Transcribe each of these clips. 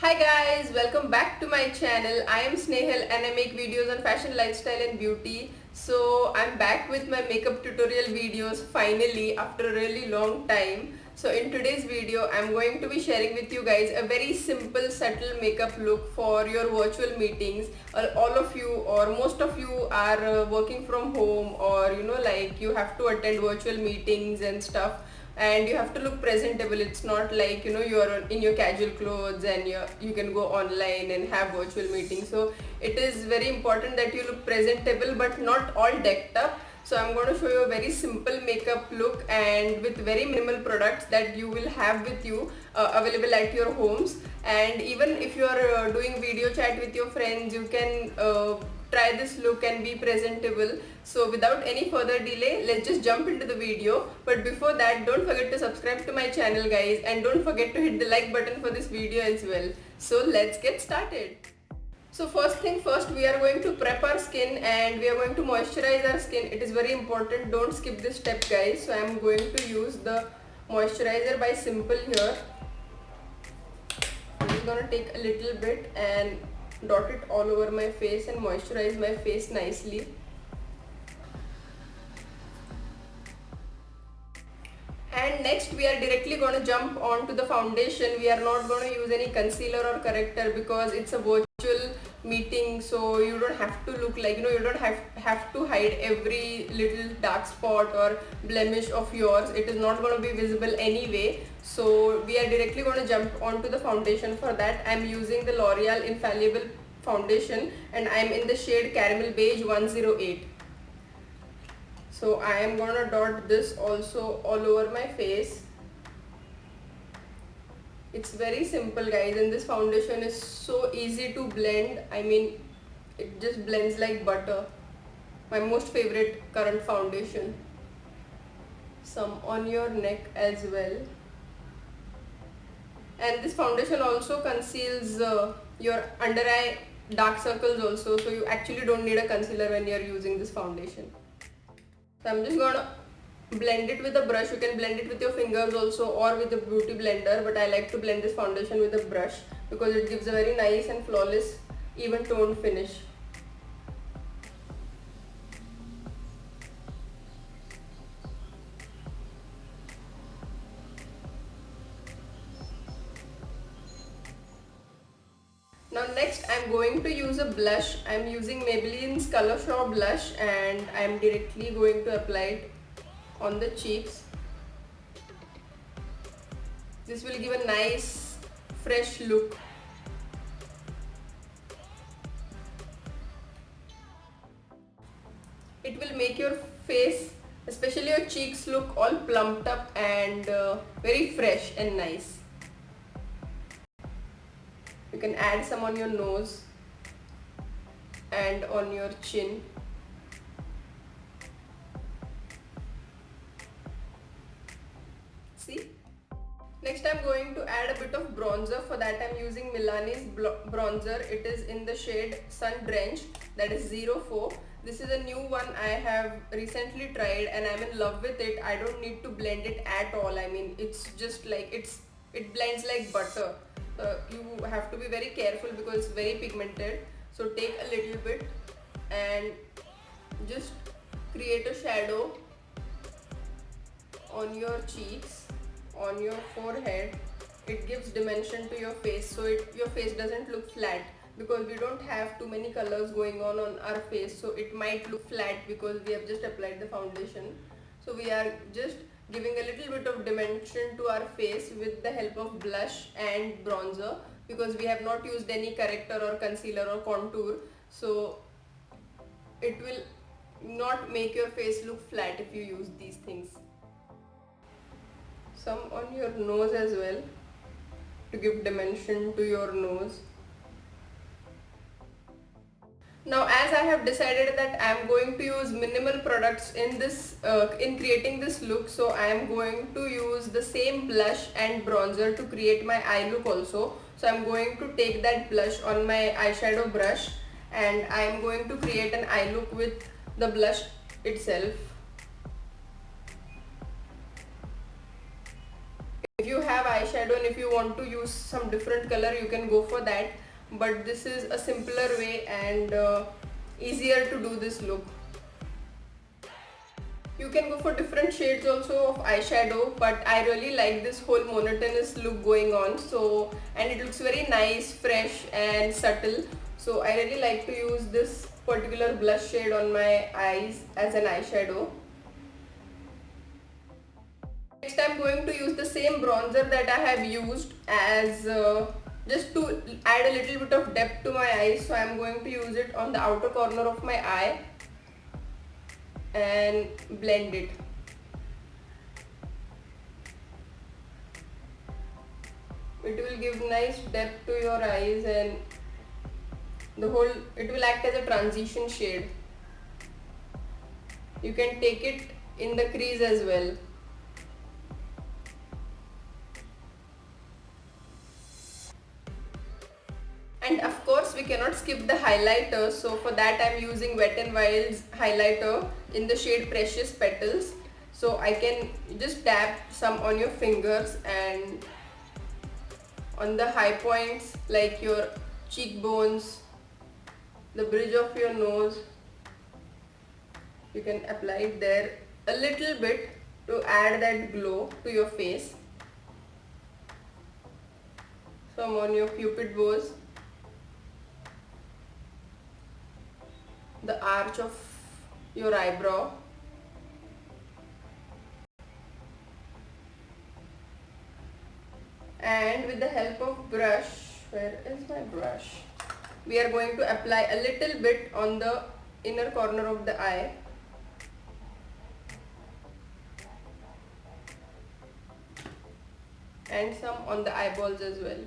Hi guys, welcome back to my channel. I am Snehal and I make videos on fashion, lifestyle and beauty. So I'm back with my makeup tutorial videos finally after a really long time. So in today's video, I'm going to be sharing with you guys a very simple, subtle makeup look for your virtual meetings. All of you or most of you are working from home, or like you have to attend virtual meetings and stuff, and you have to look presentable. It's not like you're in your casual clothes and you can go online and have virtual meetings. So it is very important that you look presentable but not all decked up. So I'm going to show you a very simple makeup look and with very minimal products that you will have with you available at your homes. And even if you are doing video chat with your friends, you can try this look and be presentable. So without any further delay, let's just jump into the video. But before that, don't forget to subscribe to my channel guys, and don't forget to hit the like button for this video as well. So let's get started. So first thing first, we are going to prep our skin and we are going to moisturize our skin. It is very important, don't skip this step guys. So I am going to use the moisturizer by Simple here. I'm just gonna take a little bit and dot it all over my face and moisturize my face nicely. And next we are directly going to jump onto the foundation. We are not going to use any concealer or corrector because it's a virtual meeting, so you don't have to look like, you don't have to hide every little dark spot or blemish of yours. It is not going to be visible anyway. So we are directly going to jump onto the foundation. For that I'm using the L'Oreal Infallible foundation and I'm in the shade Caramel Beige 108. So I am gonna dot this also all over my face. It's very simple guys, and this foundation is so easy to blend. I mean, it just blends like butter. My most favorite current foundation. Some on your neck as well. And this foundation also conceals your under eye dark circles also, so you actually don't need a concealer when you're using this foundation. So I'm just gonna blend it with a brush. You can blend it with your fingers also or with a beauty blender, but I like to blend this foundation with a brush because it gives a very nice and flawless even toned finish. Now next I'm going to use a blush. I'm using Maybelline's Color Show blush and I'm directly going to apply it on the cheeks. This will give a nice fresh look. It will make your face, especially your cheeks, look all plumped up and very fresh and nice. You can add some on your nose and on your chin. See? Next I'm going to add a bit of bronzer. For that I'm using Milani's bronzer. It is in the shade Sun Drenched, that is 04. This is a new one I have recently tried and I'm in love with it. I don't need to blend it at all. I mean, it's just like it blends like butter. You have to be very careful because it's very pigmented. So take a little bit and just create a shadow on your cheeks, on your forehead. It gives dimension to your face, so your face doesn't look flat because we don't have too many colors going on our face, so it might look flat because we have just applied the foundation. So we are just giving a little bit of dimension to our face with the help of blush and bronzer because we have not used any corrector or concealer or contour, so it will not make your face look flat if you use these things. Some on your nose as well to give dimension to your nose. Now as I have decided that I am going to use minimal products in this in creating this look, so I am going to use the same blush and bronzer to create my eye look also. So I am going to take that blush on my eyeshadow brush and I am going to create an eye look with the blush itself. If you have eyeshadow and if you want to use some different color, you can go for that, but this is a simpler way and easier to do this look. You can go for different shades also of eyeshadow, but I really like this whole monotonous look going on, so, and it looks very nice, fresh and subtle, so I really like to use this particular blush shade on my eyes as an eyeshadow. Next I'm going to use the same bronzer that I have used as just to add a little bit of depth to my eyes, so I'm going to use it on the outer corner of my eye and blend it. It will give nice depth to your eyes and it will act as a transition shade. You can take it in the crease as well. And of course we cannot skip the highlighter, so for that I'm using Wet n Wild's highlighter in the shade Precious Petals. So I can just dab some on your fingers and on the high points like your cheekbones, the bridge of your nose. You can apply it there a little bit to add that glow to your face. Some on your cupid bows, the arch of your eyebrow, and with the help of brush, where is my brush, we are going to apply a little bit on the inner corner of the eye. And some on the eyeballs as well.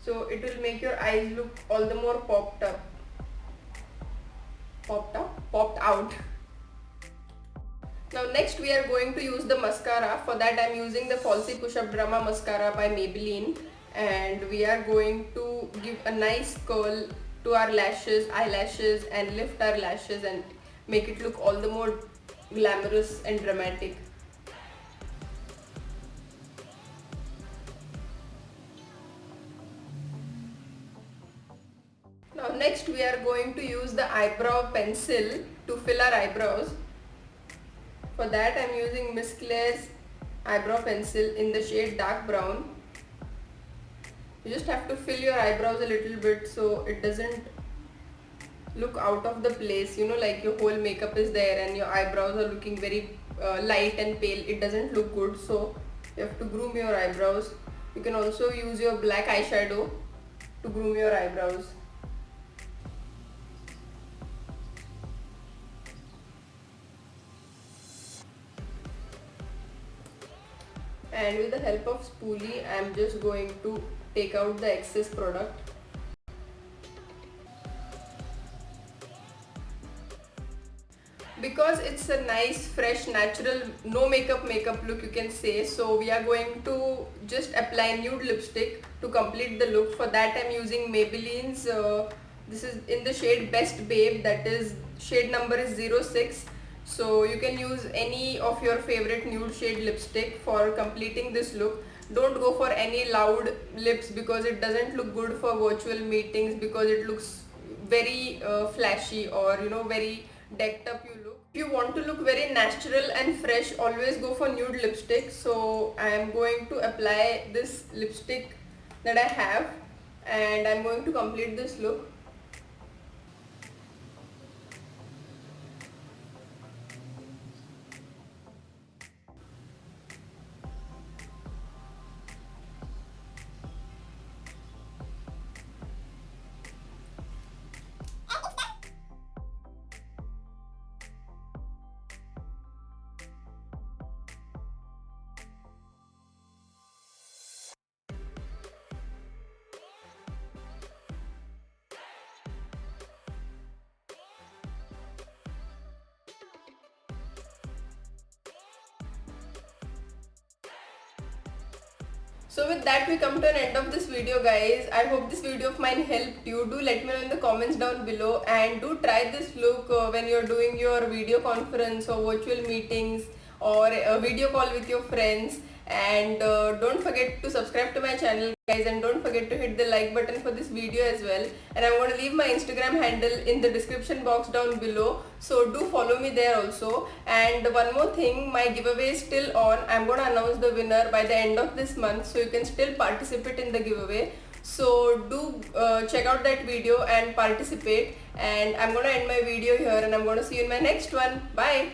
So it will make your eyes look all the more popped out. Now next we are going to use the mascara. For that I am using the Falsies Push Up Drama Mascara by Maybelline, and we are going to give a nice curl to our lashes, eyelashes, and lift our lashes and make it look all the more glamorous and dramatic. Now next we are going to use the eyebrow pencil to fill our eyebrows. For that I am using Miss Claire's eyebrow pencil in the shade dark brown. You just have to fill your eyebrows a little bit so it doesn't look out of the place, you know, like your whole makeup is there and your eyebrows are looking very light and pale. It doesn't look good, so you have to groom your eyebrows. You can also use your black eyeshadow to groom your eyebrows. And with the help of spoolie I am just going to take out the excess product. Because it's a nice, fresh, natural, no makeup look, you can say, so we are going to just apply nude lipstick to complete the look. For that I'm using Maybelline's, this is in the shade Best Babe, that is shade number is 06. So you can use any of your favorite nude shade lipstick for completing this look. Don't go for any loud lips because it doesn't look good for virtual meetings, because it looks very flashy, or you know, very decked up you look. If you want to look very natural and fresh, always go for nude lipstick. So I am going to apply this lipstick that I have and I'm going to complete this look. So with that we come to an end of this video, guys. I hope this video of mine helped you. Do let me know in the comments down below, and do try this look when you're doing your video conference or virtual meetings or a video call with your friends. And don't forget to subscribe to my channel, guys, and don't forget to hit the like button for this video as well. And I'm going to leave my Instagram handle in the description box down below, so do follow me there also. And one more thing, my giveaway is still on. I'm going to announce the winner by the end of this month, so you can still participate in the giveaway. So do check out that video and participate. And I'm going to end my video here, and I'm going to see you in my next one. Bye.